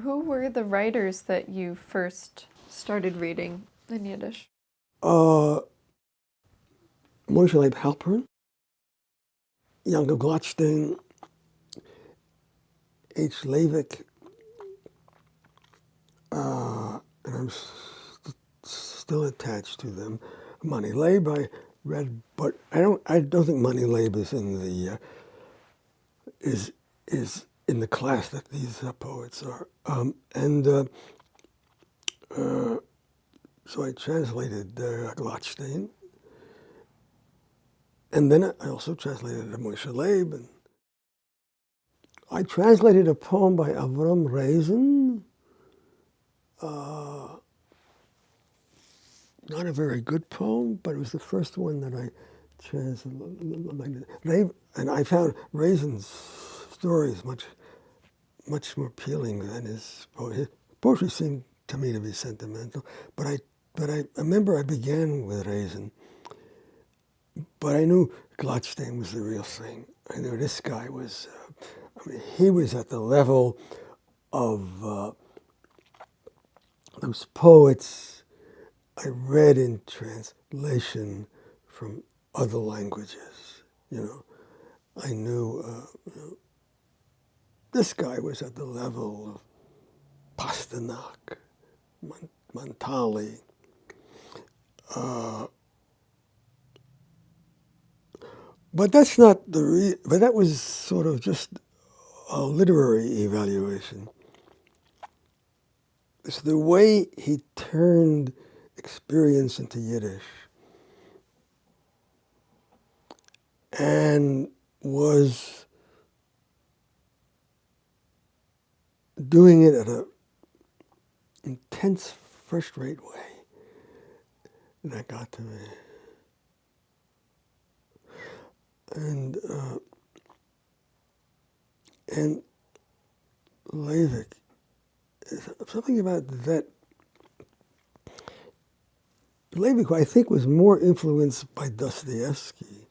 Who were the writers that you first started reading in Yiddish? Moshe Halpern, Yankel Glatstein, H. Leivik, and I'm still attached to them. Money Lab I read, but I don't think Money Lab is in the is in the class that these poets are. So I translated Glatstein, and then I also translated Moshe Leib, and I translated a poem by Avram Reisen. Not a very good poem, but it was the first one that I translated. And I found Reisen's stories much more appealing than his poetry. His poetry seemed to me to be sentimental, but I remember I began with Reisen, but I knew Glatstein was the real thing. I knew this guy was, he was at the level of those poets I read in translation from other languages. I knew this guy was at the level of Pasternak, Montali. But that's not but that was sort of just a literary evaluation. It's the way he turned experience into Yiddish and was doing it at an intense, first-rate way that got to me. And Leivik, something about that. Leivik, I think, was more influenced by Dostoevsky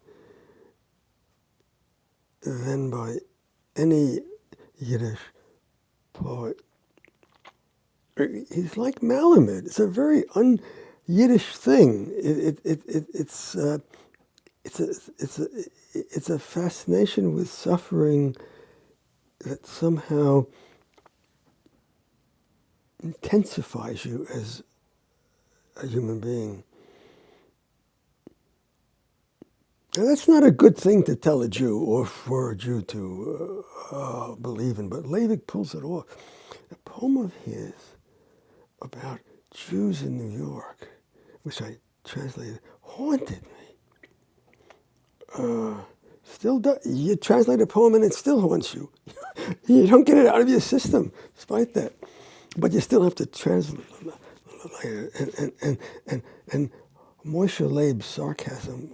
than by any Yiddish poet. He's like Malamud. It's a very un-Yiddish thing. It's a fascination with suffering that somehow intensifies you as a human being. And that's not a good thing to tell a Jew or for a Jew to believe in, but Leivik pulls it off. A poem of his about Jews in New York, which I translated, haunted me. Still does. You translate a poem and it still haunts you. You don't get it out of your system, despite that. But you still have to translate it. And Moshe Leib's sarcasm,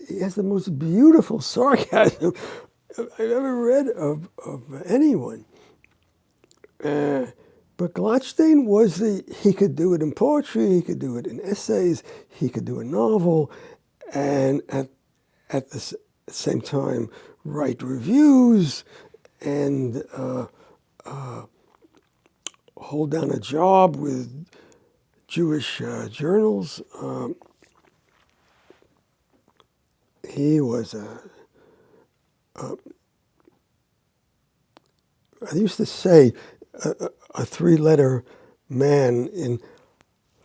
he has the most beautiful sarcasm I've ever read of anyone. But Glatstein he could do it in poetry, he could do it in essays, he could do a novel, and at the same time write reviews and hold down a job with Jewish journals. He was I used to say a three-letter man in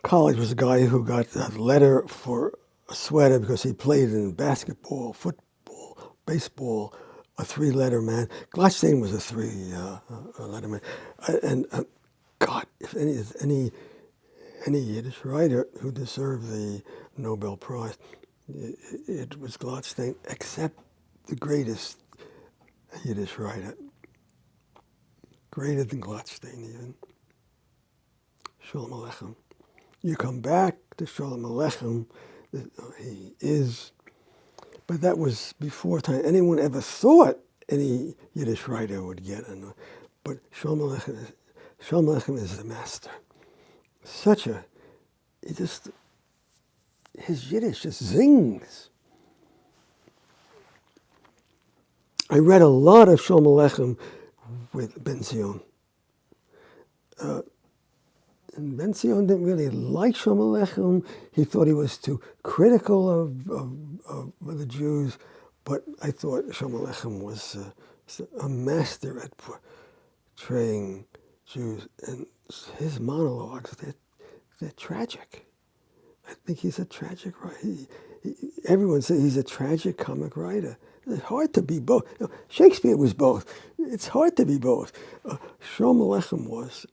college was a guy who got a letter for a sweater because he played in basketball, football, baseball, a three-letter man. Glatstein was a three-letter man. And God, if any Yiddish writer who deserved the Nobel Prize, it was Glatstein, except the greatest Yiddish writer. Greater than Glatstein even. Sholem Aleichem. You come back to Sholem Aleichem, he is, but that was before time anyone ever thought any Yiddish writer would get it. But Sholem Aleichem is the master. His Yiddish just zings. I read a lot of Sholem Aleichem with Ben Zion. And Ben Zion didn't really like Sholem Aleichem. He thought he was too critical of the Jews. But I thought Sholem Aleichem was a master at portraying Jews. And his monologues, they're tragic. I think he's a tragic writer. Everyone says he's a tragic comic writer. It's hard to be both. Shakespeare was both. It's hard to be both. Sholem Aleichem was.